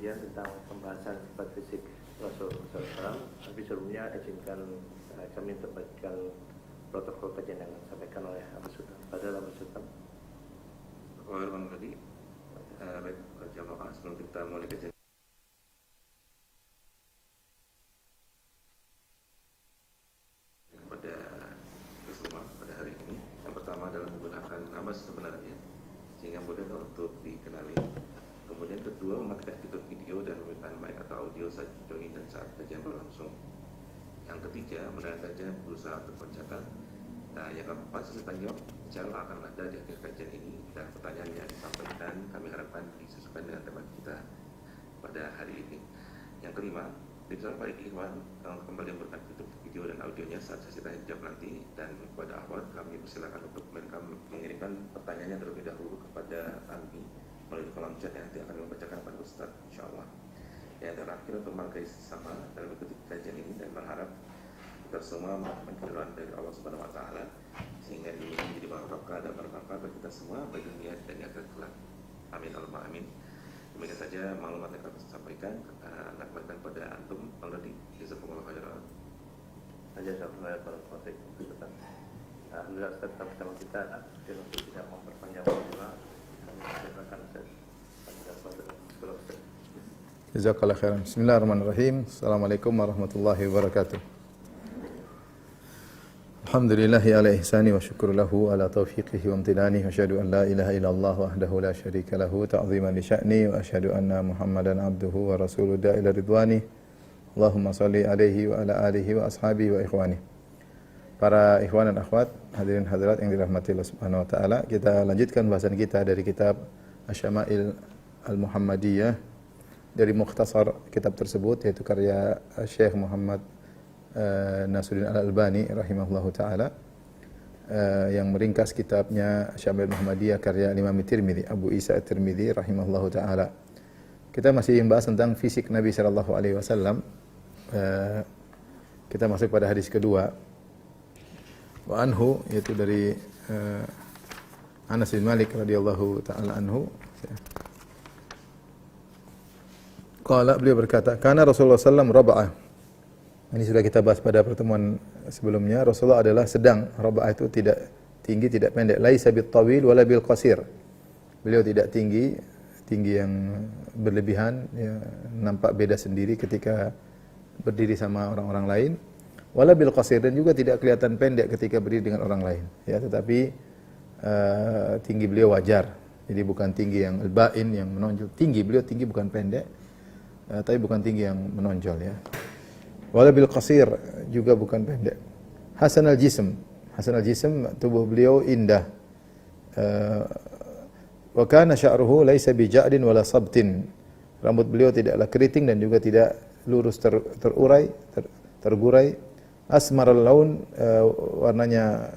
kajian tentang pembahasan sifat fisik Rasulullah SAW. Tapi sebelumnya izinkan kami untuk bacakan protokol kajian yang disampaikan oleh Abu Sultan. Pada Abu Sultan. Bang tadi, baik jamaah sebelum kita mulai kajian. Kepada semua pada hari ini, yang pertama adalah menggunakan nama sebenarnya sehingga mudah untuk dikenali. Kemudian kedua, mematikan fitur video dan menggunakan mic atau audio saat join dan saat kajian berlangsung. Yang ketiga, mudah saja berusaha untuk mencatat. Nah, yang keempat, sesi tanya jawab insya Allah akan ada di akhir kajian ini, dan pertanyaan yang disampaikan kami harapkan disesuaikan dengan tema kita pada hari ini. Yang kelima, dipersilakan Pak Ikhwan kembali memberikan fitur video dan audionya saat sesi tanya jawab nanti, dan kepada akhwat kami persilakan untuk mengirimkan pertanyaannya terlebih dahulu kepada kami melalui kolom chat yang nanti akan membacakan kepada Ustaz insyaallah. Yang terakhir, untuk menghargai sesama dalam mengikuti kajian ini dan berharap kita semua mendapatkan keridhaan dari Allah Subhanahu wa taala sehingga ini menjadi barokah dan bermanfaat bagi kita semua baik dunia dan akhirat kelak. Amin Allahumma amin. Demikian saja maklumat yang kami sampaikan. Anak kembalikan pada antum Bang Rodi. Jazakumullah khairan. Jazakumullah khairan. Alhamdulillah tetap bersama kita. Untuk tidak memperpanjang waktu, kami silakan Ustaz. Jazakallah khairan. Bismillahirrahmanirrahim. Assalamualaikum warahmatullahi wabarakatuh. Alhamdulillahi ala ihsani wa syukru lahu ala taufiqihi wa amtinani wa asyhadu an la ilaha illallah wahdahu la syarika lahu ta'ziman li sya'ni wa asyhadu anna Muhammadan abduhu wa rasuluhu ila ridwani. Allahumma salli alaihi wa ala alihi wa ashabihi wa ikhwani. Para ikhwan dan akhwat, hadirin hadirat yang dirahmati Allah Subhanahu wa taala, kita lanjutkan bahasan kita dari kitab Asy-Syama'il Al-Muhammadiyah dari mukhtasar kitab tersebut, yaitu karya Syekh Muhammad Nasiruddin Al-Albani rahimahullahu taala, yang meringkas kitabnya Syama'il Muhammadiyah karya Imam Tirmidzi, Abu Isa At-Tirmidzi rahimahullahu taala. Kita masih membahas tentang fisik Nabi sallallahu alaihi wasallam. Kita masuk pada hadis kedua. Wa anhu, yaitu dari Anas bin Malik radhiyallahu taala anhu. Qala, beliau berkata, kana Rasulullah sallallahu alaihi wasallam raba'ah. Ini sudah kita bahas pada pertemuan sebelumnya. Rasulullah adalah sedang. Raba'ah itu tidak tinggi, tidak pendek. Laisa bit tawil wala bil qasir. Beliau tidak tinggi yang berlebihan, ya, nampak beda sendiri ketika berdiri sama orang-orang lain. Wala bil qasir, dan juga tidak kelihatan pendek ketika berdiri dengan orang lain. Ya, tetapi tinggi beliau wajar. Jadi bukan tinggi yang al-ba'in yang menonjol. Beliau tinggi bukan pendek, tapi bukan tinggi yang menonjol, ya. Wala bil qasir, juga bukan pendek. Hasan al-jism, tubuh beliau indah. Wa kana sya'ruhu laisa bi ja'din wala sabtin. Rambut beliau tidaklah keriting dan juga tidak lurus tergurai. Asmaral laun, warnanya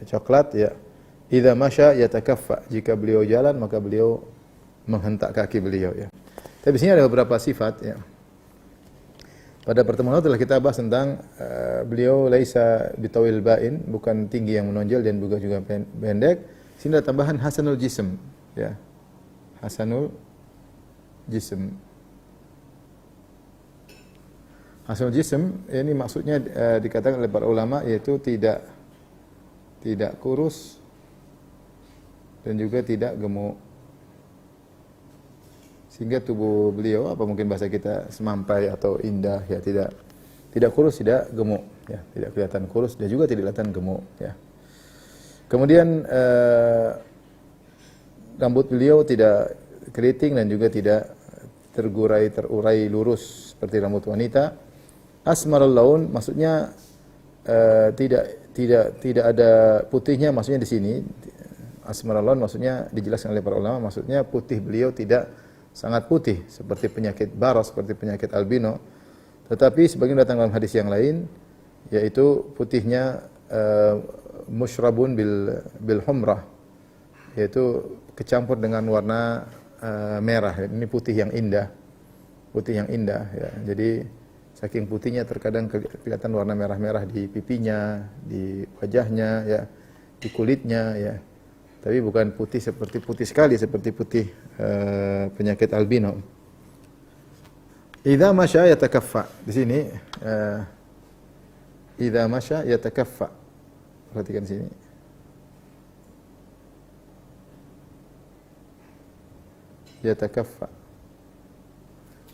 coklat, ya. Idza masya yatakaffa, jika beliau jalan maka beliau menghentak kaki beliau, ya. Tapi di sini ada beberapa sifat, ya. Pada pertemuan lalu telah kita bahas tentang beliau laisa bitawil ba'in, bukan tinggi yang menonjol dan juga pendek. Sini ada tambahan hasanul jism, ya. Hasanul jism. Hasanul jism ini maksudnya dikatakan oleh para ulama yaitu tidak kurus dan juga tidak gemuk. Sehingga tubuh beliau, apa mungkin bahasa kita, semampai atau indah, ya, tidak kurus, tidak gemuk, ya, tidak kelihatan kurus dan juga tidak kelihatan gemuk, ya. Kemudian rambut beliau tidak keriting dan juga tidak terurai lurus seperti rambut wanita. Asmarul laun, maksudnya tidak ada putihnya, maksudnya di sini. Asmarul laun maksudnya dijelaskan oleh para ulama, maksudnya putih beliau tidak sangat putih seperti penyakit baros, seperti penyakit albino. Tetapi sebagian datang dalam hadis yang lain, yaitu putihnya musyrabun bil humrah, yaitu kecampur dengan warna merah. Ini putih yang indah, ya. Jadi saking putihnya terkadang kelihatan warna merah-merah di pipinya, di wajahnya, ya, di kulitnya, ya. Tapi bukan putih sekali seperti putih penyakit albino. Idza masya yatakaffa. Di sini idza masya yatakaffa. Perhatikan sini. Yatakaffa.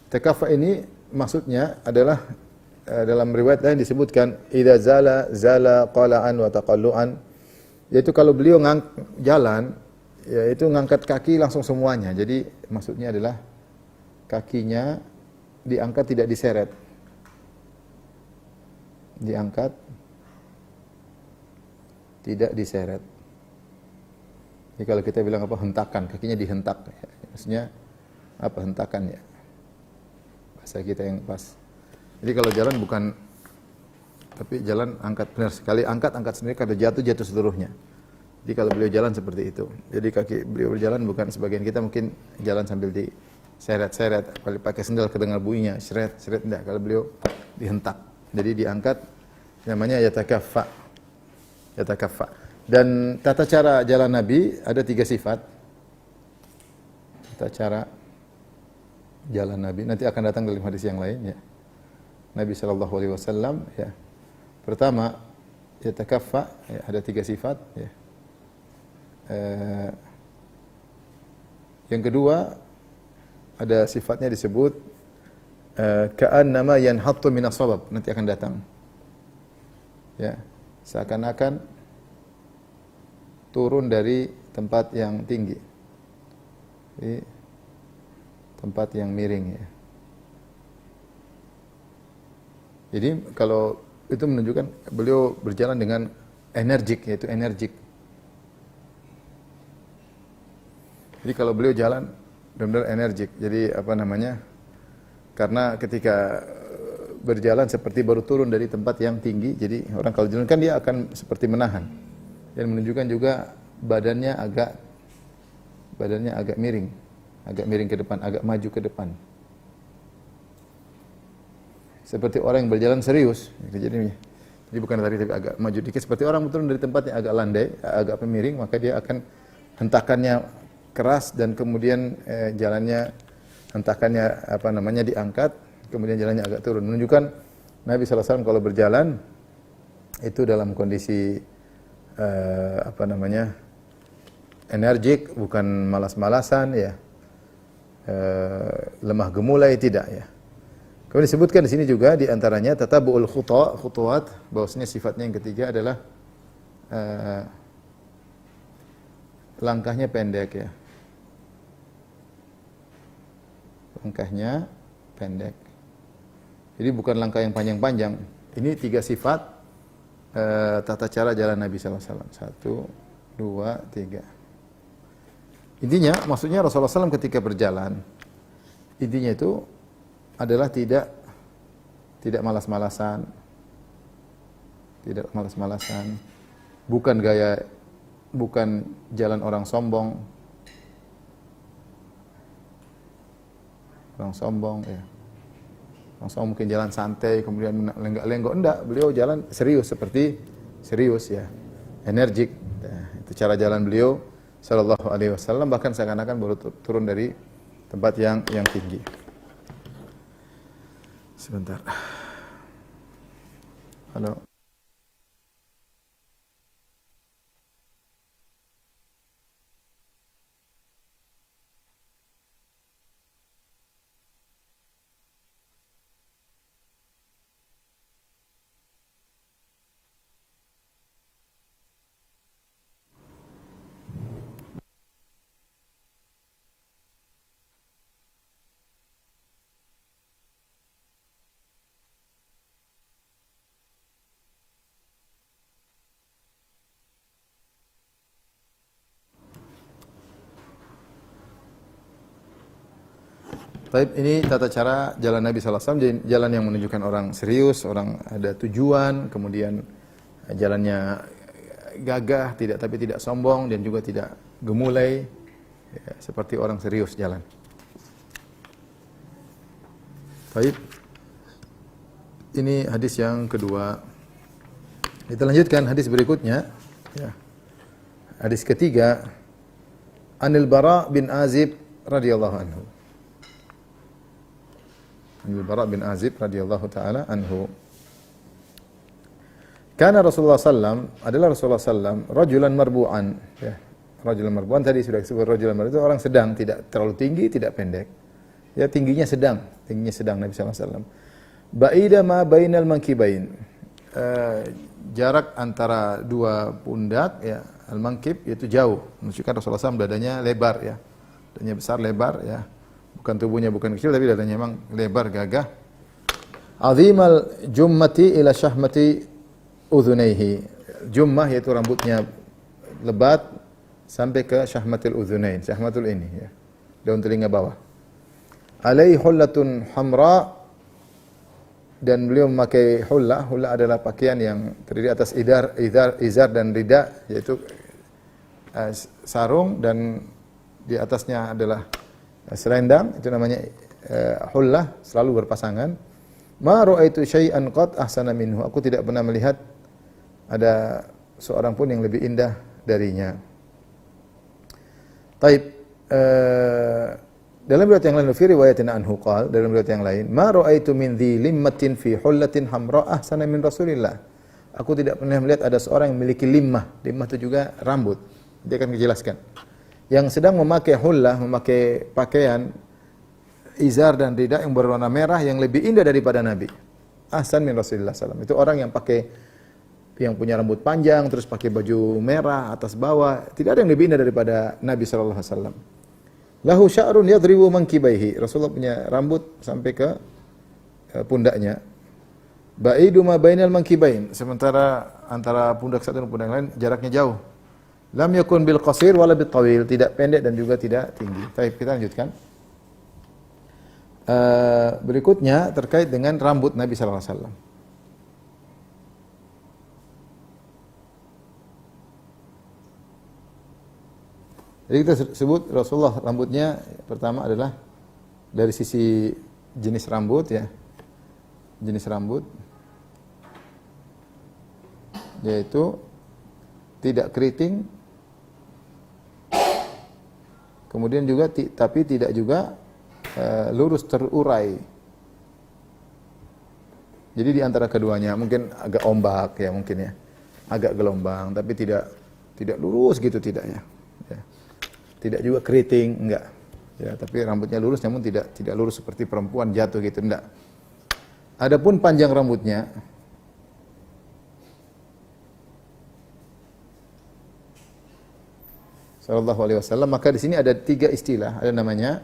Takaffa ini maksudnya adalah dalam riwayat lain disebutkan idza zala qala'an wa taqallu'an, yaitu kalau beliau jalan yaitu ngangkat kaki langsung semuanya. Jadi maksudnya adalah kakinya diangkat tidak diseret. Diangkat tidak diseret. Jadi kalau kita bilang apa, hentakan, kakinya dihentak. Maksudnya apa hentakan ya? Bahasa kita yang pas. Jadi kalau jalan bukan, tapi jalan angkat benar sekali, angkat sendiri, kalau jatuh seluruhnya. Jadi kalau beliau jalan seperti itu. Jadi kaki beliau berjalan bukan sebagian kita mungkin jalan sambil diseret-seret, pakai sendal kedengar bunyinya, seret enggak. Kalau beliau dihentak. Jadi diangkat, namanya yatakaffa. Yatakaffa. Dan tata cara jalan Nabi ada 3 sifat. Tata cara jalan Nabi nanti akan datang dalam hadis yang lain ya. Nabi sallallahu alaihi wasallam ya. Pertama, yatakaffa ya, ada 3 sifat ya. Yang kedua ada sifatnya disebut ka'annama yanhattu minas sabab, nanti akan datang. Ya, seakan-akan turun dari tempat yang tinggi. Jadi, tempat yang miring ya. Jadi kalau itu menunjukkan beliau berjalan dengan energik, yaitu energik. Jadi kalau beliau jalan benar-benar energik. Jadi apa namanya? Karena ketika berjalan seperti baru turun dari tempat yang tinggi, jadi orang kalau jalan kan dia akan seperti menahan. Dan menunjukkan juga badannya agak miring ke depan, agak maju ke depan. Seperti orang yang berjalan serius. Jadi bukan tadi tapi agak maju dikit. Seperti orang turun dari tempat yang agak landai, agak miring, maka dia akan hentakannya keras dan kemudian jalannya hentakannya diangkat, kemudian jalannya agak turun. Menunjukkan Nabi SAW kalau berjalan itu dalam kondisi energik, bukan malas-malasan ya. Lemah gemulai tidak ya. Kemudian disebutkan di sini juga di antaranya tatabu'ul khutuwat, bahwasanya sifatnya yang ketiga adalah langkahnya pendek ya. Langkahnya pendek. Jadi bukan langkah yang panjang-panjang. Ini 3 sifat tata cara jalan Nabi sallallahu alaihi wasallam. 1, 2, 3. Intinya maksudnya Rasulullah SAW ketika berjalan, intinya itu adalah tidak malas-malasan, bukan jalan orang sombong ya. Orang sombong mungkin jalan santai kemudian lenggak-lenggok, enggak, beliau jalan serius ya, energik. Itu cara jalan beliau sallallahu alaihi wasallam, bahkan seakan-akan baru turun dari tempat yang tinggi. Sebentar. Halo. Baik, ini tata cara jalan Nabi sallallahu alaihi wasallam, jalan yang menunjukkan orang serius, orang ada tujuan, kemudian jalannya gagah, tapi tidak sombong dan juga tidak gemulai, ya, seperti orang serius jalan. Baik. Ini hadis yang kedua. Kita lanjutkan hadis berikutnya, ya. Hadis ketiga. Anil Bara bin Azib radhiyallahu anhu. Anil Bara bin Azib radhiyallahu taala anhu. Karena Rasulullah sallam adalah Rasulullah sallam rajulan marbu'an, ya. Rajulan marbu'an tadi sudah disebut rajulan marbu'an itu orang sedang, tidak terlalu tinggi, tidak pendek. Ya, tingginya sedang Nabi sallallahu alaihi wasallam. Ba'ida ma bainal mankibain. Jarak antara dua pundak, ya, al-mankib yaitu jauh. Menunjukkan Rasulullah SAW dadanya lebar, ya. Dadanya besar, lebar, ya. Bukan tubuhnya bukan kecil tapi dadanya memang lebar, gagah. Azimal jummati ila syahmati udhunaihi. Jummah yaitu rambutnya lebat sampai ke syahmatil udhunain, syahmatul ini, ya. Daun telinga bawah. Alaihi hullatun hamra, dan beliau memakai hulla. Hulla adalah pakaian yang terdiri atas izar dan rida, yaitu sarung dan di atasnya adalah selendang, itu namanya hulla, selalu berpasangan. Ma ra'aitu syai'an qad ahsana minhu. Aku tidak pernah melihat ada seorang pun yang lebih indah darinya. Taib. Dalam riwayat yang lain, fi riwayatin anhu qala, dalam riwayat yang lain, ma ra'aitu min dhi limmatin fi hullatin hamra ahsana min Rasulillah. Aku tidak pernah melihat ada seorang yang memiliki limmah. Limmah itu juga rambut. Dia akan menjelaskan. Yang sedang memakai hullah, memakai pakaian izar dan rida yang berwarna merah yang lebih indah daripada Nabi. Ahsan min Rasulillah sallallahu. Itu orang yang punya rambut panjang terus pakai baju merah atas bawah, tidak ada yang lebih indah daripada Nabi sallallahu alaihi wasallam. Lahu sya'run yadribu mankibaihi. Rasulullah punya rambut sampai ke pundaknya. Ba'idu ma bainal mankibain. Sementara antara pundak satu dan pundak lain jaraknya jauh. Lam yakun bil qasir wala bil tawil. Tidak pendek dan juga tidak tinggi. Baik, kita lanjutkan. Berikutnya terkait dengan rambut Nabi sallallahu alaihi wasallam. Jadi kita sebut Rasulullah rambutnya pertama adalah dari sisi jenis rambut, ya. Jenis rambut yaitu tidak keriting, kemudian juga tapi tidak juga lurus terurai. Jadi di antara keduanya mungkin agak ombak, ya, mungkin, ya. Agak gelombang tapi tidak lurus gitu, tidak, ya. Tidak juga keriting, enggak. Ya, tapi rambutnya lurus namun tidak lurus seperti perempuan jatuh gitu, enggak. Adapun panjang rambutnya sallallahu alaihi wasallam, maka di sini ada 3 istilah. Ada namanya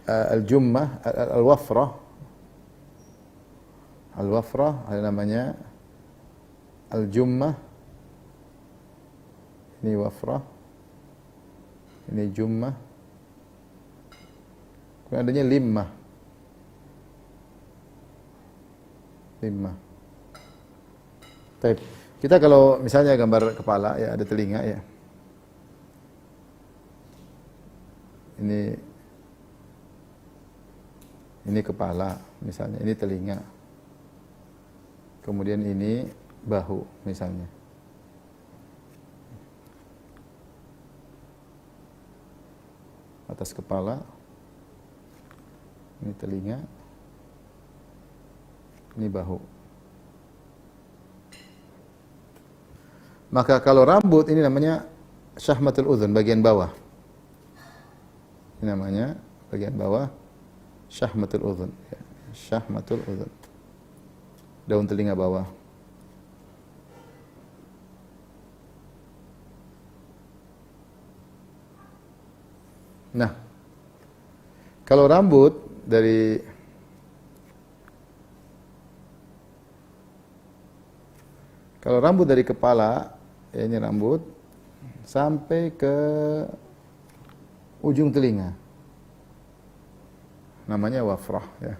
al-jummah, al-wafrah. Al-wafrah, ada namanya al-jummah. Ini wafrah. Ini jummah. Kemudian adanya limmah. Limmah. Baik. Kita kalau misalnya gambar kepala, ya, ada telinga, ya. Ini kepala misalnya, ini telinga. Kemudian ini bahu misalnya. Atas kepala, ini telinga, ini bahu. Maka kalau rambut ini namanya syahmatul udhun, bagian bawah. Ini namanya bagian bawah syahmatul udhun, ya. Syahmatul udhun, daun telinga bawah. Nah, kalau rambut dari kepala, ya, ini rambut sampai ke ujung telinga, namanya wafrah, ya.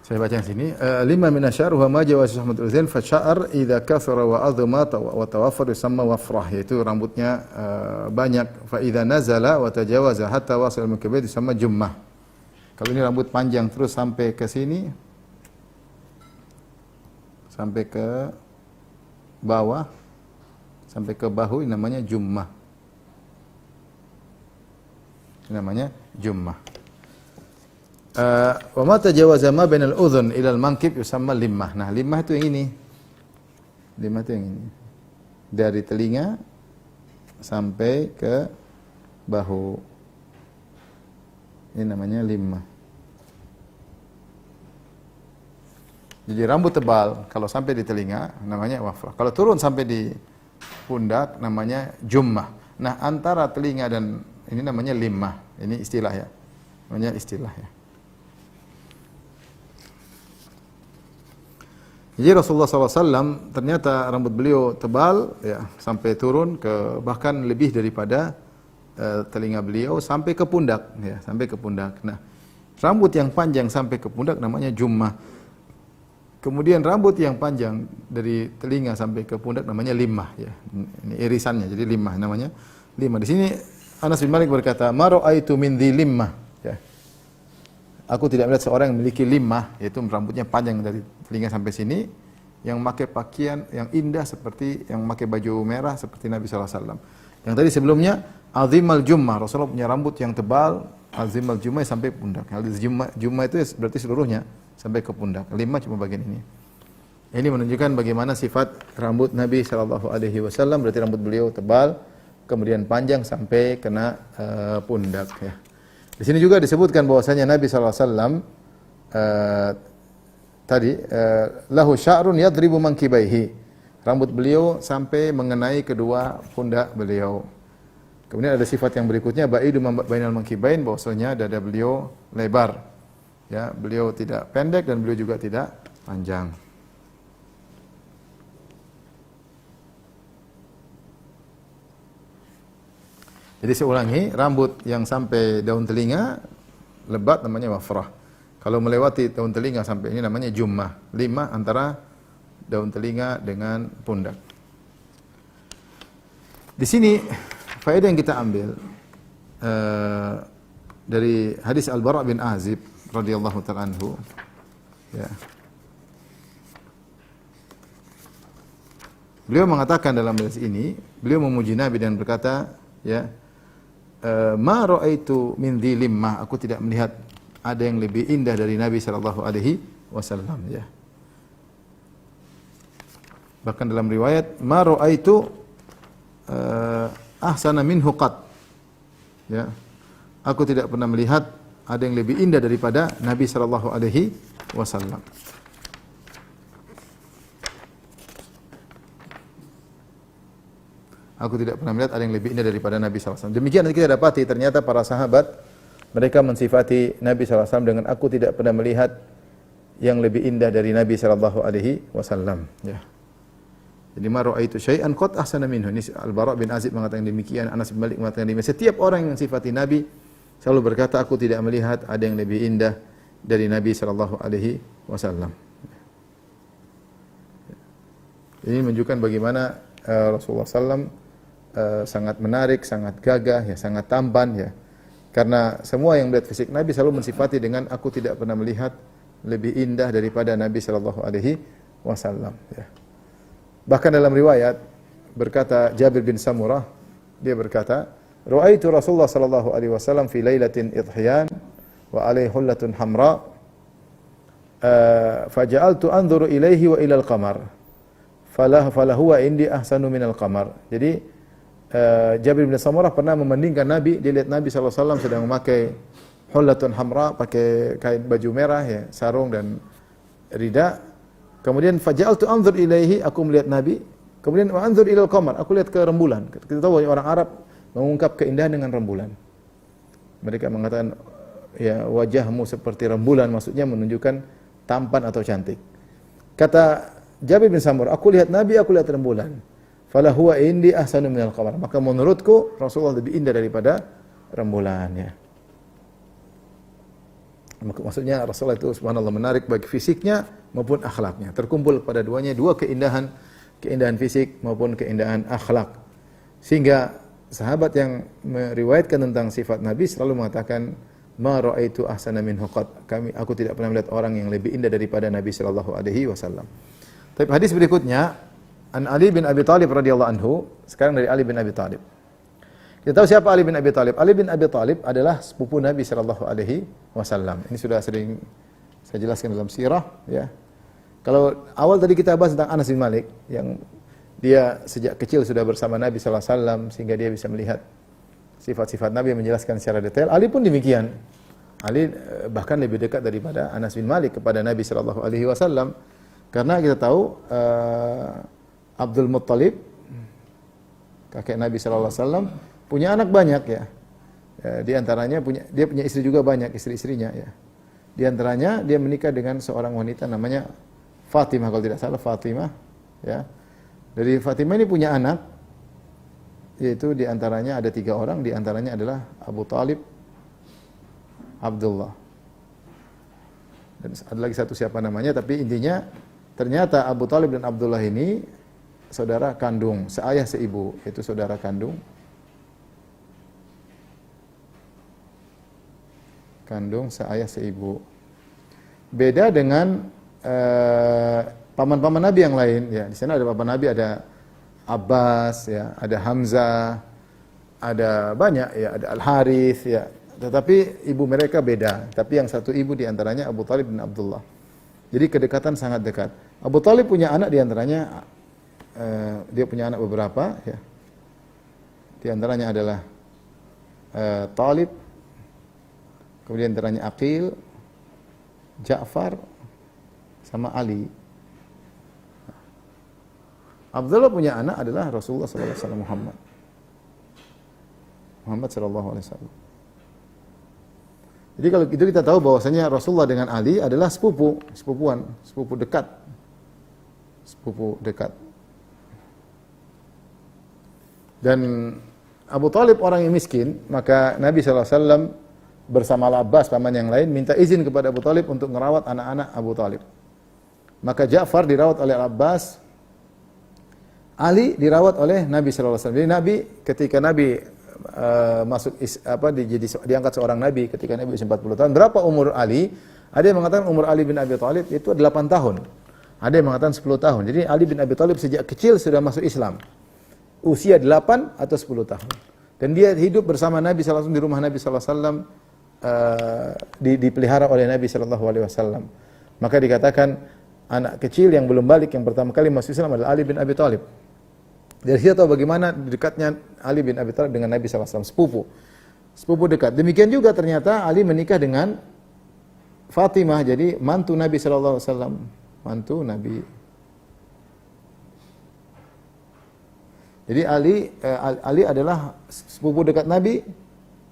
Saya baca yang sini. Lima min asy'ar wa ma jawaza Ahmad Uzain fa sya'r idza kathara wa azma wa tawaffar yusamma wafrah, yaitu rambutnya banyak. Fa idza nazala wa tajawaza hatta wasal al-mukabbir yusamma jummah. Kalau ini rambut panjang terus sampai ke sini, sampai ke bawah, sampai ke bahu, ini namanya jummah. Ini namanya jummah. Wa ma tajawaza ma bainal udhun ila al-mankib yusamma limmah. Nah, limmah itu yang ini. Limmah itu yang ini. Dari telinga sampai ke bahu. Ini namanya limmah. Jadi rambut tebal kalau sampai di telinga namanya wafrah. Kalau turun sampai di pundak namanya jummah. Nah, antara telinga dan ini namanya limmah. Ini istilah ya. Namanya istilah ya. Jadi Rasulullah SAW ternyata rambut beliau tebal ya, sampai turun ke bahkan lebih daripada telinga beliau sampai ke pundak ya, sampai ke pundak. Nah, rambut yang panjang sampai ke pundak namanya jummah. Kemudian rambut yang panjang dari telinga sampai ke pundak namanya limmah ya. Ini irisannya, jadi limmah namanya limmah. Di sini Anas bin Malik berkata, "Ma ra'aitu min dhi limmah." Ya. Aku tidak melihat seorang yang memiliki limmah, yaitu rambutnya panjang dari telinga sampai sini, yang memakai pakaian yang indah seperti yang memakai baju merah seperti Nabi sallallahu alaihi wasallam. Yang tadi sebelumnya azimal jummah, Rasulullah punya rambut yang tebal, azimal jummah sampai pundak. Jummah itu berarti seluruhnya sampai ke pundak. Limmah cuma bagian ini. Ini menunjukkan bagaimana sifat rambut Nabi sallallahu alaihi wasallam, berarti rambut beliau tebal, kemudian panjang sampai kena pundak ya. Di sini juga disebutkan bahwasanya Nabi sallallahu alaihi wasallam lahu sya'run yadribu mankibaihi. Rambut beliau sampai mengenai kedua pundak beliau. Kemudian ada sifat yang berikutnya ba'idu bainal mankibain, bahwasanya dada beliau lebar. Ya, beliau tidak pendek dan beliau juga tidak panjang. Jadi saya ulangi, rambut yang sampai daun telinga lebat namanya wafrah. Kalau melewati daun telinga sampai ini namanya jummah. Limmah antara daun telinga dengan pundak. Di sini faedah yang kita ambil dari hadis Al-Bara' bin Azib radhiyallahu ta'ala anhu ya. Beliau mengatakan dalam hadis ini, beliau memuji Nabi dan berkata, ya, ma ra'aitu min dhi limmah, aku tidak melihat ada yang lebih indah dari Nabi sallallahu alaihi wasallam ya. Bahkan dalam riwayat ma ra'aitu ahsana minhu qat. Ya. Aku tidak pernah melihat ada yang lebih indah daripada Nabi sallallahu alaihi wasallam. Aku tidak pernah melihat ada yang lebih indah daripada Nabi sallallahu alaihi wasallam. Demikian kita dapati ternyata para sahabat mereka mensifati Nabi sallallahu alaihi wasallam dengan aku tidak pernah melihat yang lebih indah dari Nabi sallallahu alaihi wasallam ya. Jadi ma ra'aitu syai'an qad ahsana minhu. Ini Al-Bara' bin Azib mengatakan demikian, Anas bin Malik mengatakan demikian. Setiap orang yang mensifati Nabi selalu berkata aku tidak melihat ada yang lebih indah dari Nabi sallallahu alaihi wasallam. Ini menunjukkan bagaimana Rasulullah sallam sangat menarik, sangat gagah ya, sangat tampan ya. Karena semua yang melihat fisik Nabi selalu mensifati dengan aku tidak pernah melihat lebih indah daripada Nabi sallallahu alaihi wasallam ya. Bahkan dalam riwayat berkata Jabir bin Samurah, dia berkata, "Ra'aitu Rasulullah sallallahu alaihi wasallam fi lailatin idhiyan wa alaihi hullatun hamra, faja'altu anzuru ilaihi wa ilal qamar. Falahu wa indi ahsanu minal qamar." Jadi Jabir bin Samurah pernah membandingkan Nabi, dia lihat Nabi sallallahu alaihi wasallam sedang memakai hullatun hamra, pakai kain baju merah ya, sarung dan rida. Kemudian faja'altu anzur ilaihi, aku melihat Nabi. Kemudian wa anzur ilal qamar, aku lihat ke rembulan. Kita tahu orang Arab mengungkap keindahan dengan rembulan. Mereka mengatakan ya wajahmu seperti rembulan, maksudnya menunjukkan tampan atau cantik. Kata Jabir bin Samurah, aku lihat Nabi, aku lihat rembulan. Fala huwa indi ahsanu minal qamar. Maka menurutku Rasulullah lebih indah daripada rembulan ya. Maksudnya Rasulullah itu subhanallah menarik baik fisiknya maupun akhlaknya. Terkumpul pada duanya dua keindahan, keindahan fisik maupun keindahan akhlak. Sehingga sahabat yang meriwayatkan tentang sifat Nabi selalu mengatakan, "Ma ra'aitu ahsana minhu qat." Aku tidak pernah melihat orang yang lebih indah daripada Nabi sallallahu alaihi wasallam. Tapi hadis berikutnya an Ali bin Abi Thalib radhiyallahu anhu, sekarang dari Ali bin Abi Thalib. Kita tahu siapa Ali bin Abi Thalib? Ali bin Abi Thalib adalah sepupu Nabi sallallahu alaihi wasallam. Ini sudah sering saya jelaskan dalam sirah, ya. Kalau awal tadi kita bahas tentang Anas bin Malik yang dia sejak kecil sudah bersama Nabi sallallahu alaihi wasallam sehingga dia bisa melihat sifat-sifat Nabi yang menjelaskan secara detail. Ali pun demikian. Ali bahkan lebih dekat daripada Anas bin Malik kepada Nabi sallallahu alaihi wasallam karena kita tahu Abdul Muttalib kakek Nabi sallallahu alaihi wasallam punya anak banyak ya. Di antaranya dia punya istri juga banyak, istri-istrinya ya. Di antaranya dia menikah dengan seorang wanita namanya Fatimah kalau tidak salah, Fatimah ya. Dari Fatimah ini punya anak, yaitu di antaranya ada 3 orang, di antaranya adalah Abu Talib, Abdullah. Dan ada lagi satu siapa namanya, tapi intinya ternyata Abu Talib dan Abdullah ini saudara kandung, seayah seibu, yaitu saudara kandung. Kandung seayah seibu. Beda dengan paman-paman Nabi yang lain ya. Di sana ada paman Nabi, ada Abbas ya, ada Hamzah, ada banyak ya, ada Al-Harith ya. Tetapi ibu mereka beda. Tapi yang satu ibu di antaranya Abu Talib bin Abdullah. Jadi kedekatan sangat dekat. Abu Talib punya anak di antaranya dia punya anak beberapa ya. Di antaranya adalah Talib, kemudian antaranya Aqil, Ja'far sama Ali. Abdullah punya anak adalah Rasulullah sallallahu alaihi wasallam Muhammad sallallahu alaihi wasallam. Jadi kalau itu kita tahu bahwasanya Rasulullah dengan Ali adalah sepupu dekat. Dan Abu Talib orang yang miskin, maka Nabi sallallahu alaihi wasallam bersama Al-Abbas paman yang lain minta izin kepada Abu Talib untuk merawat anak-anak Abu Talib. Maka Ja'far dirawat oleh Al-Abbas, Ali dirawat oleh Nabi sallallahu alaihi wasallam. Jadi Nabi ketika Nabi diangkat seorang nabi ketika Nabi usia 40 tahun. Berapa umur Ali? Ada yang mengatakan umur Ali bin Abi Thalib itu 8 tahun. Ada yang mengatakan 10 tahun. Jadi Ali bin Abi Thalib sejak kecil sudah masuk Islam. Usia 8 atau 10 tahun. Dan dia hidup bersama Nabi sallallahu alaihi wasallam di rumah Nabi sallallahu alaihi wasallam, dipelihara oleh Nabi sallallahu alaihi wasallam. Maka dikatakan anak kecil yang belum balik yang pertama kali masuk Islam adalah Ali bin Abi Thalib. Dari situ tahu bagaimana dekatnya Ali bin Abi Thalib dengan Nabi sallallahu alaihi wasallam, sepupu dekat. Demikian juga ternyata Ali menikah dengan Fatimah, jadi mantu Nabi sallallahu alaihi wasallam, mantu Nabi. Jadi Ali adalah sepupu dekat Nabi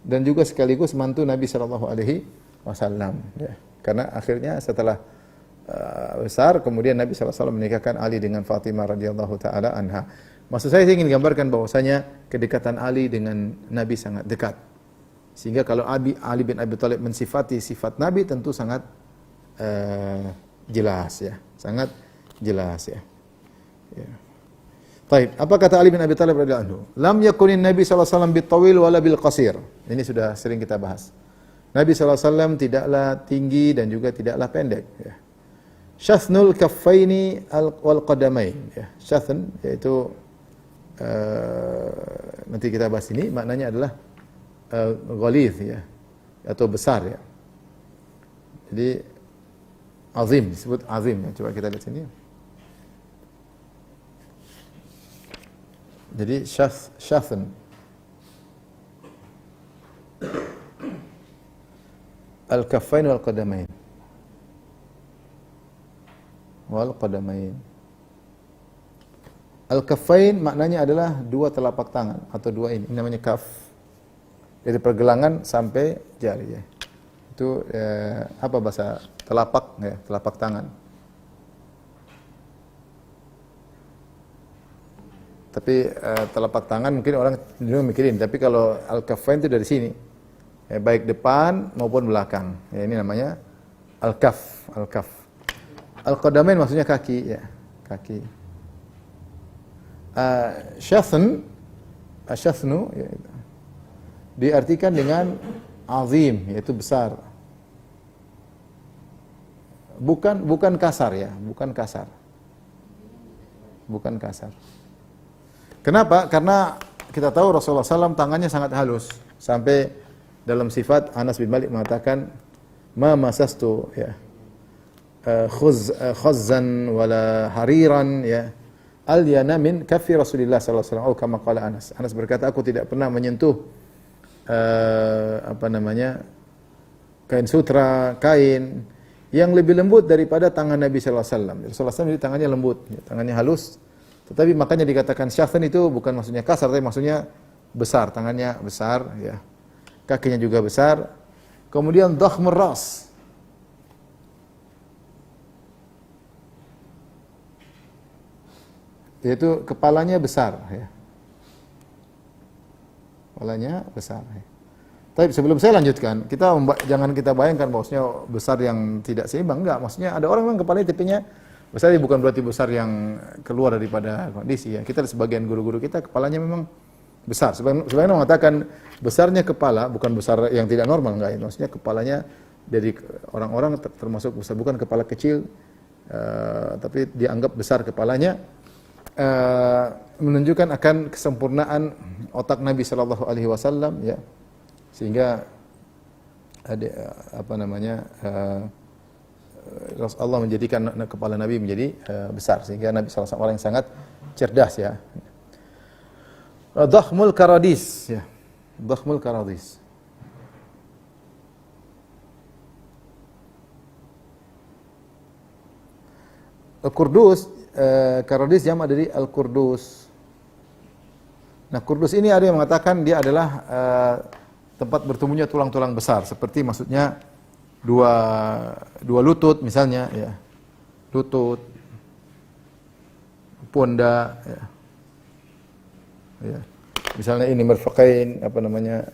dan juga sekaligus mantu Nabi sallallahu alaihi wasallam. Ya. Karena akhirnya setelah besar kemudian Nabi sallallahu alaihi wasallam menikahkan Ali dengan Fatimah radhiyallahu taala anha. Maksud saya ingin gambarkan bahwasanya kedekatan Ali dengan Nabi sangat dekat. Sehingga kalau Ali bin Abi Thalib mensifati sifat Nabi tentu sangat jelas ya, sangat jelas ya. Ya. Baik, apa kata Ali bin Abi Thalib radhiyallahu anhu? Lam yakunin Nabi sallallahu alaihi wasallam bitawil wala bil qasir. Ini sudah sering kita bahas. Nabi sallallahu alaihi wasallam tidaklah tinggi dan juga tidaklah pendek ya. Syathnul kaffaini wal qadamain ya. Syathn yaitu nanti kita bahas ini maknanya adalah ghalidh ya atau besar ya. Jadi azim, disebut azim ya. Coba kita lihat sini. Jadi syathn al-kaffain wal qadamain. Wal qadamain. Al-kaffain maknanya adalah 2 telapak tangan atau 2 ini namanya kaf. Dari pergelangan sampai jari ya. Itu apa bahasa telapak ya, telapak tangan. Tapi telapak tangan mungkin orang dulu mikirin, tapi kalau al-kaffain itu dari sini baik depan maupun belakang. Ya, ini namanya al-kaf, al-kaf. Al-qadamain maksudnya kaki, ya, kaki. Syathnu ya, diartikan dengan azim, yaitu besar. Bukan kasar ya, bukan kasar. Bukan kasar. Kenapa? Karena kita tahu Rasulullah SAW tangannya sangat halus. Sampai dalam sifat Anas bin Malik mengatakan, ma masastu ya khuzzan wala hariran ya alyana min kaffi Rasulillah sallallahu alaihi wasallam, atau kama qala Anas. Anas berkata, aku tidak pernah menyentuh kain sutra, kain yang lebih lembut daripada tangan Nabi sallallahu alaihi wasallam. Rasulullah SAW tangannya lembut, ya, tangannya halus. Tetapi makanya dikatakan syathan itu bukan maksudnya kasar, tapi maksudnya besar, tangannya besar ya. Kakinya juga besar. Kemudian dhakhmur ras. Yaitu kepalanya besar ya. Kepalanya besar ya. Tapi sebelum saya lanjutkan, jangan kita bayangkan bahwasanya besar yang tidak seimbang, enggak. Maksudnya ada orang yang kepalanya tipenya besar, bukan berarti besar yang keluar daripada kondisi ya. Kita sebagian guru-guru kita kepalanya memang besar. Sebagian mengatakan besarnya kepala bukan besar yang tidak normal, enggak. Maksudnya kepalanya dari orang-orang termasuk besar, bukan kepala kecil, tapi dianggap besar kepalanya, menunjukkan akan kesempurnaan otak Nabi Shallallahu Alaihi Wasallam ya, sehingga ada Allah menjadikan kepala Nabi menjadi besar, sehingga Nabi SAW orang yang sangat cerdas ya. Dhakhmul karadis ya. Dhakhmul karadis. Al-Qurdus, karadis jamak dari Al-Qurdus. Nah, Qurdus ini ada yang mengatakan dia adalah tempat bertemunya tulang-tulang besar, seperti maksudnya dua lutut misalnya ya. Lutut, pundak ya. Ya. Misalnya ini merfaqain,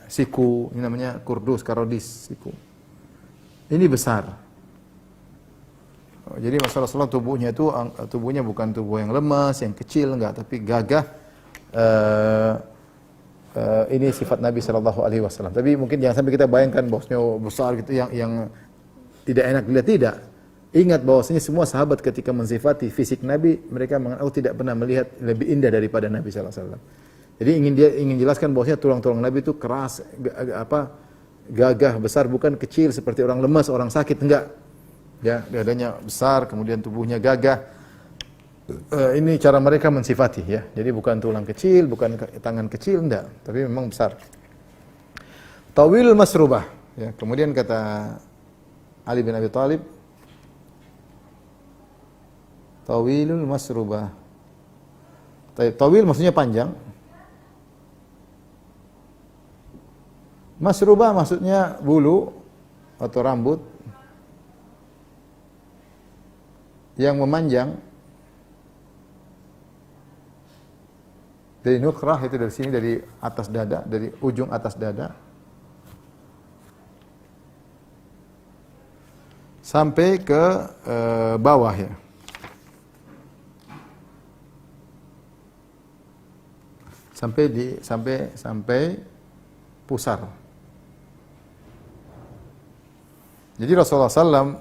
siku, ini namanya Qurdus, karadis, siku. Ini besar. Jadi Rasulullah tubuhnya bukan tubuh yang lemas, yang kecil, enggak, tapi gagah. Ini sifat Nabi Shallallahu Alaihi Wasallam. Tapi mungkin jangan sampai kita bayangkan bahwasanya besar gitu yang tidak enak dilihat, tidak. Ingat bahwasanya semua sahabat ketika mensifati fisik Nabi, mereka mengatakan tidak pernah melihat lebih indah daripada Nabi Shallallahu Alaihi Wasallam. Jadi ingin jelaskan bahwasanya tulang-tulang Nabi itu keras, gagah, besar, bukan kecil seperti orang lemas, orang sakit, enggak. Ya, dadanya besar, kemudian tubuhnya gagah. Ini cara mereka mensifati ya. Jadi bukan tulang kecil, bukan tangan kecil, enggak, tapi memang besar. Tawil masrubah ya. Kemudian kata Ali bin Abi Thalib, tawilul masrubah. Tawil maksudnya panjang. Masrubah maksudnya bulu atau rambut yang memanjang dari nukrah, itu dari sini, dari atas dada, dari ujung atas dada sampai ke bawah ya. Sampai pusar. Jadi Rasulullah SAW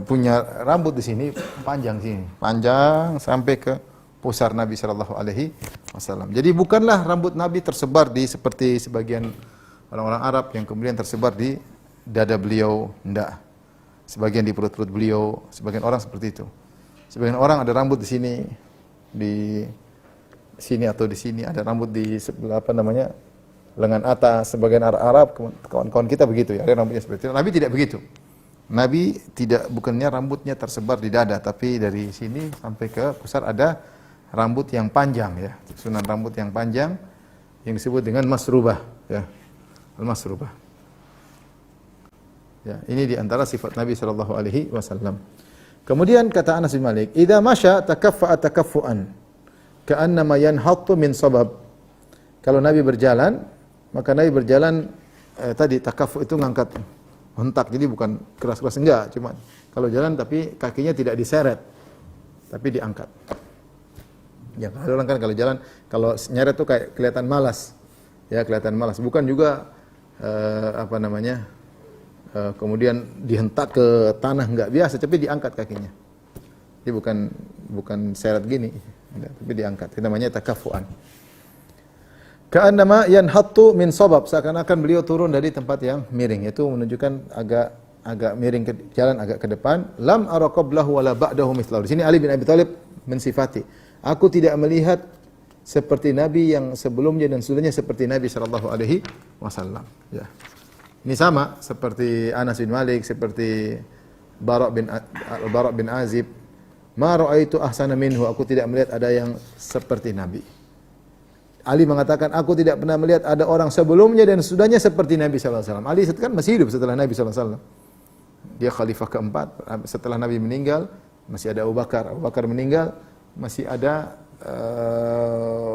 punya rambut di sini panjang sampai ke pusar Nabi Shallallahu Alaihi Wasallam. Jadi bukanlah rambut Nabi tersebar seperti sebagian orang-orang Arab yang kemudian tersebar di dada beliau, enggak. Sebagian di perut-perut beliau, sebagian orang seperti itu. Sebagian orang ada rambut di sini atau di sini, ada rambut di sebelah lengan atas. Sebagian Arab, kawan-kawan kita begitu ya, ada rambutnya seperti itu. Nabi tidak begitu. Nabi bukannya rambutnya tersebar di dada, tapi dari sini sampai ke pusar ada rambut yang panjang ya, susunan rambut yang panjang yang disebut dengan masrubah ya, al-masrubah. Ya, ini di antara sifat Nabi Shallallahu Alaihi Wasallam. Kemudian kata Anas bin Malik, "Idza masya takaffa'a takaffu'an, ka'annama yanhattu min sabab." Kalau Nabi berjalan, maka Nabi berjalan tadi takafu itu ngangkat hentak, jadi bukan keras-keras enggak, cuma kalau jalan tapi kakinya tidak diseret, tapi diangkat. Ya kalau orang kan kalau jalan, kalau nyeret tuh kayak kelihatan malas, ya kelihatan malas. Bukan juga kemudian dihentak ke tanah, enggak, biasa, tapi diangkat kakinya. Jadi bukan seret gini, tapi diangkat. Itu namanya takafuan. Ka'annama yanhattu min sabab, seakan-akan beliau turun dari tempat yang miring, itu menunjukkan agak miring ke jalan, agak ke depan. Lam ara qablahu wala ba'dahu mithlahu. Di sini Ali bin Abi Thalib mensifati, aku tidak melihat seperti Nabi yang sebelumnya dan sesudahnya seperti Nabi sallallahu alaihi wasallam. Ya. Ini sama seperti Anas bin Malik, seperti Bara' bin Azib. Ma ra'aitu ahsana minhu, aku tidak melihat ada yang seperti Nabi. Ali mengatakan, aku tidak pernah melihat ada orang sebelumnya dan sesudahnya seperti Nabi sallallahu alaihi wasallam. Ali kan masih hidup setelah Nabi sallallahu alaihi wasallam. Dia khalifah keempat, setelah Nabi meninggal masih ada Abu Bakar. Abu Bakar meninggal masih ada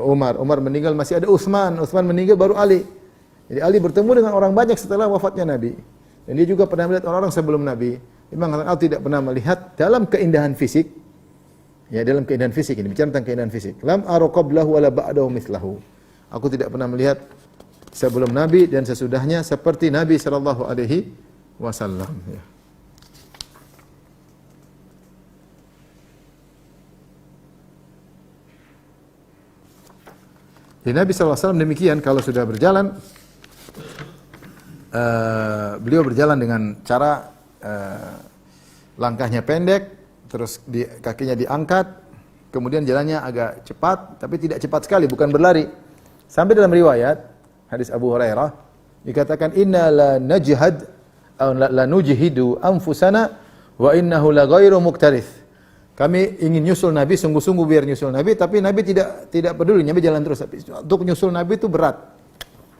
Umar. Umar meninggal masih ada Utsman. Utsman meninggal baru Ali. Jadi Ali bertemu dengan orang banyak setelah wafatnya Nabi. Dan dia juga pernah melihat orang-orang sebelum Nabi. Dia mengatakan, aku tidak pernah melihat dalam keindahan fisik. Ya, dalam keindahan fisik ini, bicara tentang keindahan fisik. Lam ara qablahu wala ba'dahu mithlahu. Aku tidak pernah melihat sebelum Nabi dan sesudahnya seperti Nabi sallallahu alaihi wasallam. Ya. Jadi Nabi sallallahu alaihi wasallam demikian, kalau sudah berjalan, beliau berjalan dengan cara langkahnya pendek, terus kakinya diangkat, kemudian jalannya agak cepat, tapi tidak cepat sekali, bukan berlari. Sampai dalam riwayat hadis Abu Hurairah dikatakan, inna la najhad atau la nujhidu anfusana wa innahu la ghairu muktarith. Kami ingin nyusul Nabi, sungguh-sungguh biar nyusul Nabi, tapi Nabi tidak peduli, Nabi jalan terus. Untuk nyusul Nabi itu berat,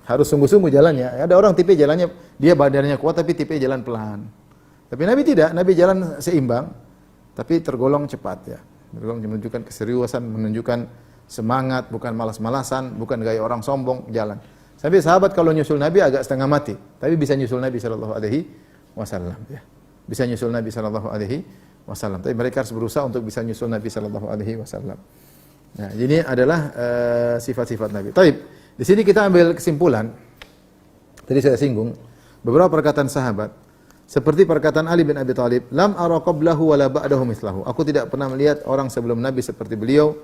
harus sungguh-sungguh jalannya. Ada orang tipe jalannya, dia badannya kuat tapi tipe jalan pelan. Tapi Nabi tidak, Nabi jalan seimbang, tapi tergolong cepat, ya. Tergolong menunjukkan keseriusan, menunjukkan semangat, bukan malas-malasan, bukan gaya orang sombong jalan. Sampai sahabat kalau nyusul Nabi agak setengah mati, tapi bisa nyusul Nabi sallallahu alaihi wasallam, ya. Bisa nyusul Nabi sallallahu alaihi wasallam. Tapi mereka harus berusaha untuk bisa nyusul Nabi sallallahu alaihi wasallam. Nah, ini adalah sifat-sifat Nabi. Taib. Di sini kita ambil kesimpulan. Tadi saya singgung beberapa perkataan sahabat. Seperti perkataan Ali bin Abi Thalib, lam ara qablahu wala ba'dahu mithlahu. Aku tidak pernah melihat orang sebelum Nabi seperti beliau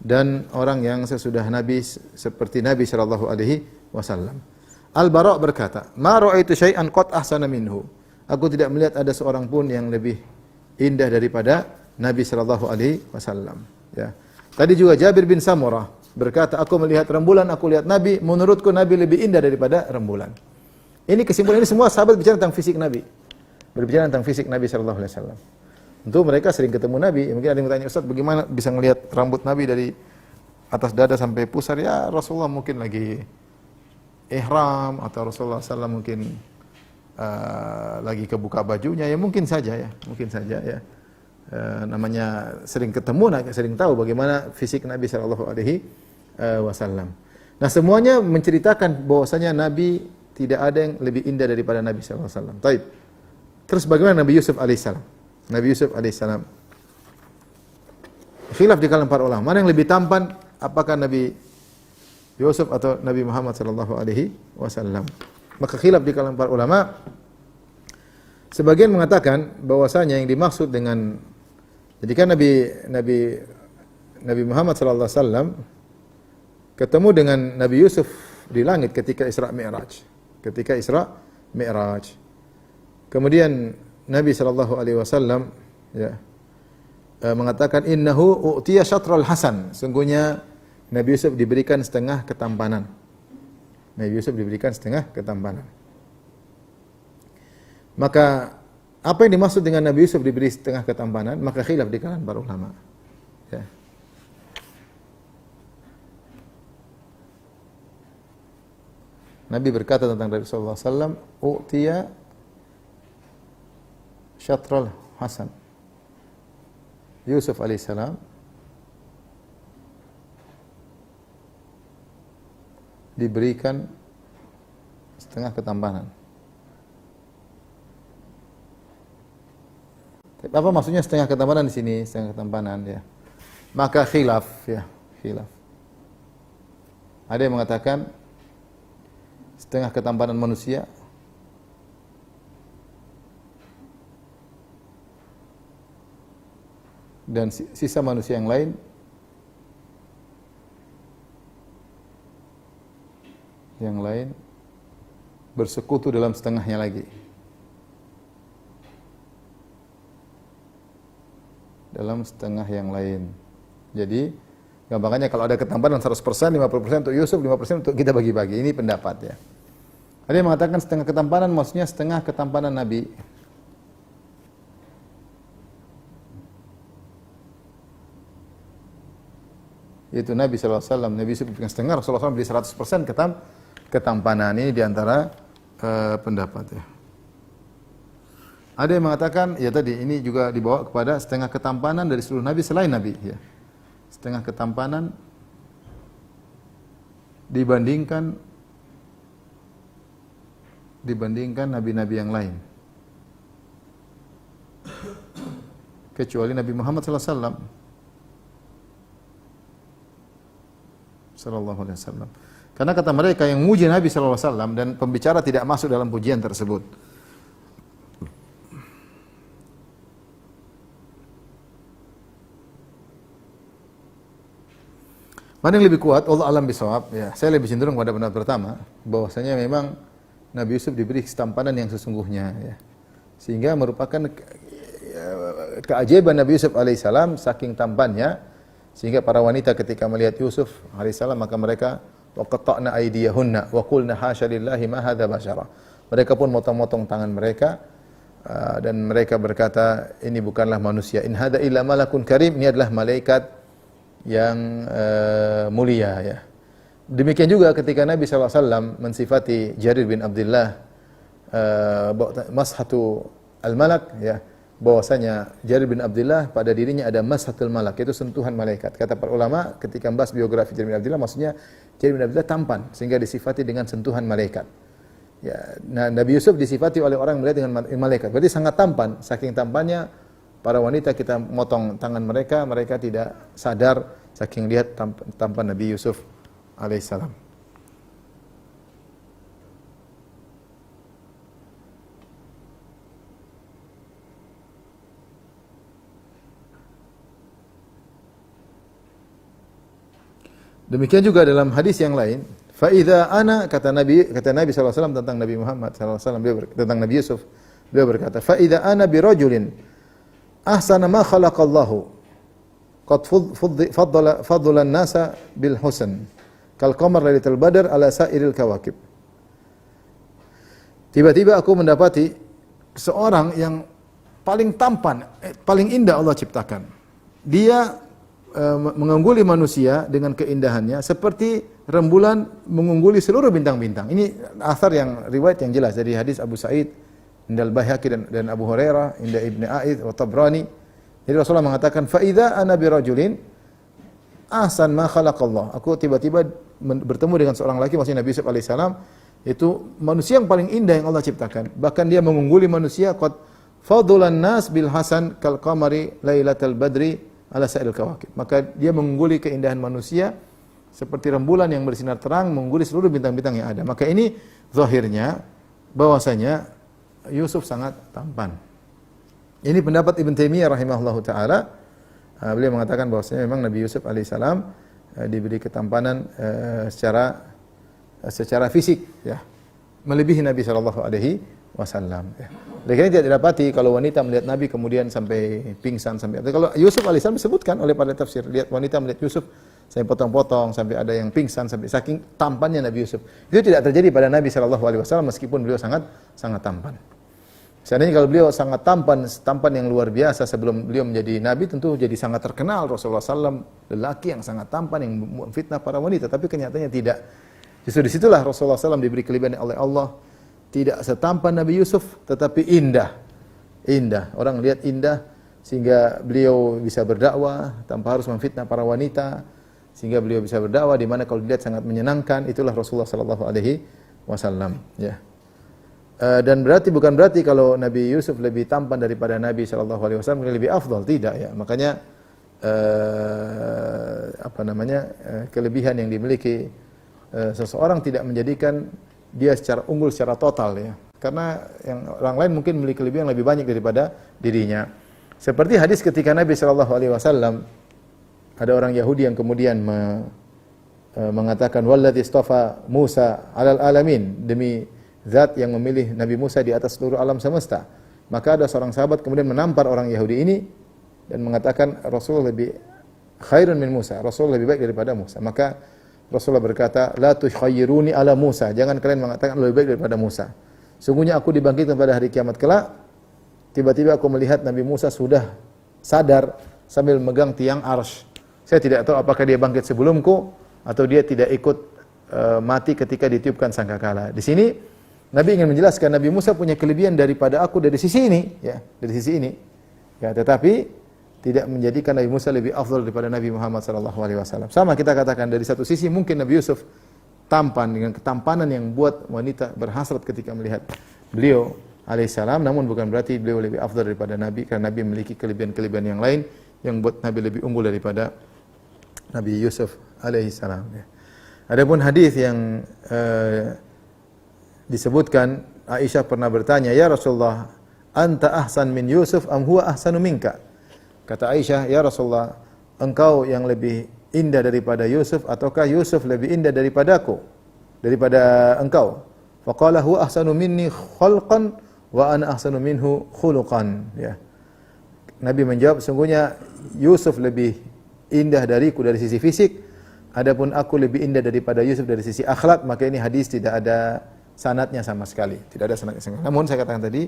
dan orang yang sesudah Nabi seperti Nabi sallallahu alaihi wasallam. Al-Bara' berkata, "Ma ra'aitu syai'an qad ahsana minhu." Aku tidak melihat ada seorang pun yang lebih indah daripada Nabi sallallahu alaihi wasallam, ya. Tadi juga Jabir bin Samurah berkata, aku melihat rembulan, aku lihat Nabi, menurutku Nabi lebih indah daripada rembulan. Ini kesimpulan, ini semua sahabat bicara tentang fisik Nabi. Berbicara tentang fisik Nabi sallallahu alaihi wasallam. Tentu mereka sering ketemu Nabi. Mungkin ada yang bertanya, Ustaz, bagaimana bisa melihat rambut Nabi dari atas dada sampai pusar? Ya, Rasulullah mungkin lagi ihram atau Rasulullah sallallahu mungkin lagi kebuka bajunya, ya mungkin saja, ya. Mungkin saja, ya. Namanya sering ketemu, sering tahu bagaimana fisik Nabi sallallahu alaihi wasallam. Nah, semuanya menceritakan bahwasanya Nabi tidak ada yang lebih indah daripada Nabi sallallahu alaihi wasallam. Baik. Terus bagaimana Nabi Yusuf alaihissalam? Nabi Yusuf alaihissalam. Khilaf di kalangan para ulama, mana yang lebih tampan? Apakah Nabi Yusuf atau Nabi Muhammad sallallahu alaihi wasallam? Maka khilaf di kalangan para ulama. Sebagian mengatakan bahwasanya yang dimaksud dengan, jadi kan Nabi Muhammad sallallahu alaihi wasallam ketemu dengan Nabi Yusuf di langit ketika Isra Mi'raj. Ketika Isra Mi'raj. Kemudian Nabi sallallahu alaihi wasallam, ya, mengatakan innahu u'tiya syatral hasan. Sungguhnya Nabi Yusuf diberikan setengah ketampanan. Nabi Yusuf diberikan setengah ketampanan. Maka apa yang dimaksud dengan Nabi Yusuf diberi setengah ketampanan? Maka khilaf di kalangan para ulama. Ya. Nabi berkata tentang Rasulullah SAW, u'tiya syatral hasan. Yusuf alaihissalam diberikan setengah ketampanan. Apa maksudnya setengah ketampanan di sini? Setengah ketampanan ya. Maka khilaf ya, khilaf. Ada yang mengatakan setengah ketampanan manusia, dan sisa manusia yang lain bersekutu dalam setengahnya lagi. Dalam setengah yang lain. Jadi, gampangannya kalau ada ketampanan 100%, 50% untuk Yusuf, 50% untuk kita bagi-bagi. Ini pendapat ya. Ada yang mengatakan setengah ketampanan maksudnya setengah ketampanan Nabi. Yaitu Nabi SAW. Nabi Yusuf dengan setengah, Rasulullah SAW beli 100% ketampanan. Ini diantara pendapat ya. Ada yang mengatakan, ya tadi, ini juga dibawa kepada setengah ketampanan dari seluruh Nabi selain Nabi. Ya. Setengah ketampanan dibandingkan Nabi-Nabi yang lain. Kecuali Nabi Muhammad SAW. Sallallahu alaihi wasallam. Karena kata mereka yang muji Nabi sallallahu alaihi wasallam dan pembicara tidak masuk dalam pujian tersebut. Mana yang lebih kuat? Allah alam bisawab. Ya, saya lebih cenderung pada pendapat pertama, bahwasanya memang Nabi Yusuf diberi ketampanan yang sesungguhnya, ya. Sehingga merupakan keajaiban Nabi Yusuf alaihissalam saking tampannya, sehingga para wanita ketika melihat Yusuf alaihissalam maka mereka waqata'na aydiyahunna wa qulna hasya lillahi ma hadza basyara. Mereka pun motong-motong tangan mereka dan mereka berkata, ini bukanlah manusia. In hadza illa malakun karim. Ini adalah malaikat yang mulia ya. Demikian juga ketika Nabi SAW mensifati Jarir bin Abdullah mashatu al-malak ya, bahwasanya Jarir bin Abdullah pada dirinya ada mashatul malak, yaitu sentuhan malaikat. Kata para ulama ketika membahas biografi Jarir bin Abdullah, maksudnya Jarir bin Abdullah tampan sehingga disifati dengan sentuhan malaikat. Ya, nah, Nabi Yusuf disifati oleh orang melihat dengan malaikat. Berarti sangat tampan, saking tampannya para wanita kita motong tangan mereka, mereka tidak sadar saking lihat tampan Nabi Yusuf alaihissalam. Demikian juga dalam hadis yang lain, fa idza ana, kata Nabi SAW tentang Nabi Muhammad SAW, tentang Nabi Yusuf, beliau berkata, fa idza ana bi rajulin ahsana ma khalaqallahu qad faddala an-nasa bil husn kal qamar lailatul badr ala sairil kawakib. Tiba-tiba aku mendapati seorang yang paling tampan, paling indah Allah ciptakan. Dia mengungguli manusia dengan keindahannya seperti rembulan mengungguli seluruh bintang-bintang. Ini asar yang riwayat yang jelas dari hadis Abu Sa'id, Indal Baihaqi dan Abu Hurairah, Inda Ibnu A'id wa Tabrani. Jadi Rasulullah mengatakan, fa idza ana bi rajulin ahsan ma khalaqallah. Aku tiba-tiba bertemu dengan seorang laki, maksudnya Nabi Yusuf alaihissalam, itu manusia yang paling indah yang Allah ciptakan. Bahkan dia mengungguli manusia, qad fadulan nas bil hasan kal qamari lailatal badri ala sa'il kawakib. Maka dia mengungguli keindahan manusia seperti rembulan yang bersinar terang mengungguli seluruh bintang-bintang yang ada. Maka ini zahirnya bahwasanya Yusuf sangat tampan. Ini pendapat Ibn Taimiyah rahimahullahu taala. Beliau mengatakan bahwasanya memang Nabi Yusuf alaihissalam diberi ketampanan secara fisik ya, melebihi Nabi sallallahu alaihi wasallam ya. Karena tidak didapati kalau wanita melihat Nabi kemudian sampai pingsan sampai. Kalau Yusuf alaihissalam disebutkan oleh para tafsir, lihat wanita melihat Yusuf sampai potong-potong sampai ada yang pingsan sampai saking tampannya Nabi Yusuf. Itu tidak terjadi pada Nabi sallallahu alaihi wasallam meskipun beliau sangat tampan. Seandainya kalau beliau sangat tampan yang luar biasa sebelum beliau menjadi Nabi, tentu jadi sangat terkenal Rasulullah SAW, lelaki yang sangat tampan yang memfitnah para wanita. Tapi kenyataannya tidak. Justru disitulah Rasulullah SAW diberi kelebihan oleh Allah. Tidak setampan Nabi Yusuf, tetapi indah. Indah. Orang lihat indah sehingga beliau bisa berdakwah tanpa harus memfitnah para wanita. Sehingga beliau bisa berdakwah di mana kalau dilihat sangat menyenangkan. Itulah Rasulullah SAW wasallam, ya. Dan bukan berarti kalau Nabi Yusuf lebih tampan daripada Nabi sallallahu alaihi wasallam lebih afdal, tidak ya. Makanya kelebihan yang dimiliki seseorang tidak menjadikan dia secara unggul secara total ya. Karena yang orang lain mungkin memiliki kelebihan lebih banyak daripada dirinya. Seperti hadis ketika Nabi sallallahu alaihi wasallam ada orang Yahudi yang kemudian mengatakan walladzi istafa Musa 'alal alamin, demi zat yang memilih Nabi Musa di atas seluruh alam semesta. Maka ada seorang sahabat kemudian menampar orang Yahudi ini dan mengatakan Rasul lebih khairun min Musa, Rasul lebih baik daripada Musa. Maka Rasulullah berkata, la tukhayyiruni ala Musa, jangan kalian mengatakan lebih baik daripada Musa. Sungguhnya aku dibangkitkan pada hari kiamat kelak, tiba-tiba aku melihat Nabi Musa sudah sadar sambil memegang tiang arsy. Saya tidak tahu apakah dia bangkit sebelumku atau dia tidak ikut mati ketika ditiupkan sangkakala. Di sini Nabi ingin menjelaskan Nabi Musa punya kelebihan daripada aku dari sisi ini, ya, dari sisi ini. Ya, tetapi tidak menjadikan Nabi Musa lebih afdal daripada Nabi Muhammad sallallahu alaihi wasallam. Sama kita katakan dari satu sisi mungkin Nabi Yusuf tampan dengan ketampanan yang buat wanita berhasrat ketika melihat beliau alaihissalam, namun bukan berarti beliau lebih afdal daripada Nabi, karena Nabi memiliki kelebihan-kelebihan yang lain yang buat Nabi lebih unggul daripada Nabi Yusuf alaihissalam. Ya. Adapun hadis yang disebutkan, Aisyah pernah bertanya, "Ya Rasulullah, anta ahsan min Yusuf am huwa ahsanu minka?" Kata Aisyah, "Ya Rasulullah, engkau yang lebih indah daripada Yusuf ataukah Yusuf lebih indah daripadaku, daripada engkau?" Faqala huwa ahsanu minni khalqan wa ana ahsanu minhu khuluqan. Ya. Nabi menjawab, sungguhnya Yusuf lebih indah dariku dari sisi fisik, adapun aku lebih indah daripada Yusuf dari sisi akhlak. Maka ini hadis tidak ada sanadnya sama sekali, tidak ada sanadnya sama sekali. Namun saya katakan tadi,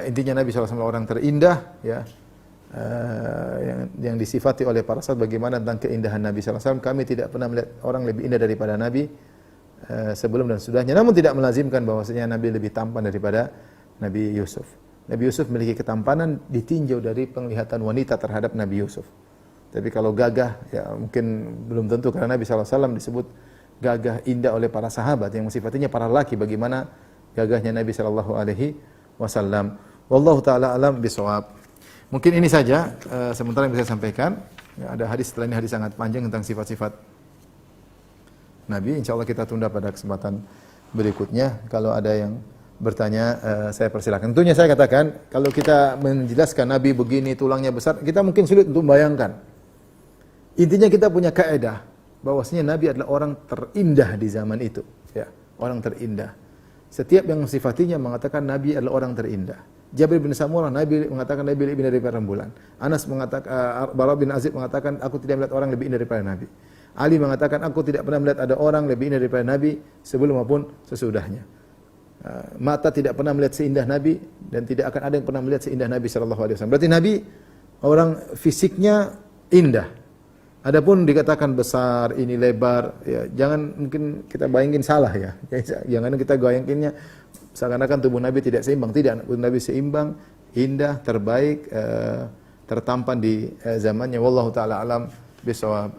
intinya Nabi SAW orang terindah, ya, yang disifati oleh para sahabat. Bagaimana tentang keindahan Nabi SAW? Kami tidak pernah melihat orang lebih indah daripada Nabi sebelum dan sudahnya. Namun tidak melazimkan bahwasanya Nabi lebih tampan daripada Nabi Yusuf. Nabi Yusuf memiliki ketampanan ditinjau dari penglihatan wanita terhadap Nabi Yusuf. Tapi kalau gagah, ya mungkin belum tentu, karena Nabi SAW disebut gagah indah oleh para sahabat yang sifatnya para laki. Bagaimana gagahnya Nabi sallallahu alaihi wasallam. Wallahu taala alam bisawab. Mungkin ini saja sementara yang bisa saya sampaikan. Ya, ada hadis setelah ini, hadis sangat panjang tentang sifat-sifat Nabi. Insyaallah kita tunda pada kesempatan berikutnya. Kalau ada yang bertanya, saya persilakan. Tentunya saya katakan, kalau kita menjelaskan Nabi begini, tulangnya besar, kita mungkin sulit untuk membayangkan. Intinya kita punya kaidah bahwasanya Nabi adalah orang terindah di zaman itu, ya, orang terindah. Setiap yang sifatinya mengatakan Nabi adalah orang terindah. Jabir bin Samurah, Nabi mengatakan Nabi lebih indah daripada rembulan. Anas mengatakan, Bara bin Azib mengatakan, aku tidak melihat orang lebih indah daripada Nabi. Ali mengatakan, aku tidak pernah melihat ada orang lebih indah daripada Nabi sebelum maupun sesudahnya. Mata tidak pernah melihat seindah Nabi dan tidak akan ada yang pernah melihat seindah Nabi sallallahu alaihi wasallam. Berarti Nabi orang fisiknya indah. Adapun dikatakan besar, ini lebar, ya jangan mungkin kita bayangin salah ya. Jangan kita bayanginnya seakan-akan tubuh Nabi tidak seimbang. Tidak, tubuh Nabi seimbang, indah, terbaik, tertampan di zamannya. Wallahu taala alam bisawab.